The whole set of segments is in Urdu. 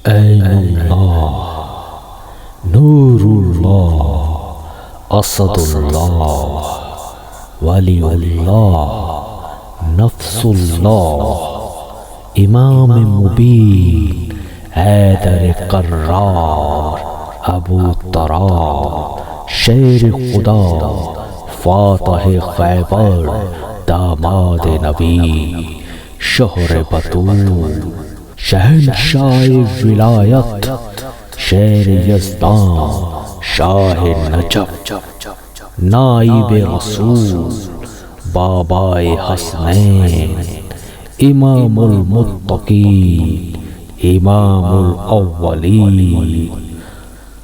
عین اللہ، نور اللہ، اسد اللہ، ولی اللہ، نفس اللہ، امام مبین، حیدر قرار، ابو طراد، شیر خدا، فاتح خیبر، داماد نبی، شہر بطول، شہنشاہ ولایت، شیر یزدان، شاہ نجف، نائب رسول، بابائے حسنین، امام المتقین، امام الاولین،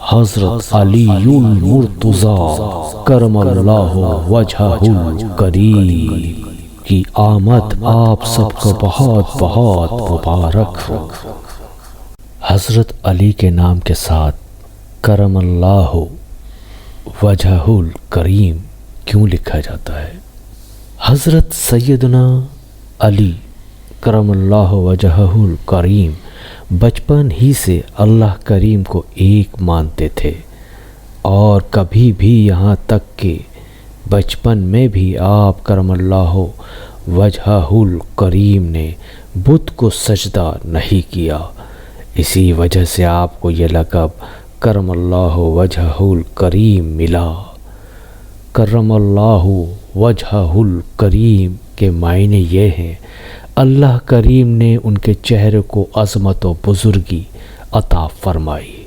حضرت علی المرتضیٰ کرم اللہ وجہہ الکریم کی آمد آپ سب کو بہت بہت مبارک ہو۔ حضرت علی کے نام کے ساتھ کرم اللہ وجہہ الکریم کیوں لکھا جاتا ہے؟ حضرت سیدنا علی کرم اللہ وجہہ الکریم بچپن ہی سے اللہ کریم کو ایک مانتے تھے، اور کبھی بھی یہاں تک کہ بچپن میں بھی آپ کرم اللہ وجہہ الکریم نے بت کو سجدہ نہیں کیا۔ اسی وجہ سے آپ کو یہ لقب کرم اللہ وجہہ الکریم ملا۔ کرم اللہ وجہہ الکریم کے معنی یہ ہیں اللہ کریم نے ان کے چہرے کو عظمت و بزرگی عطا فرمائی۔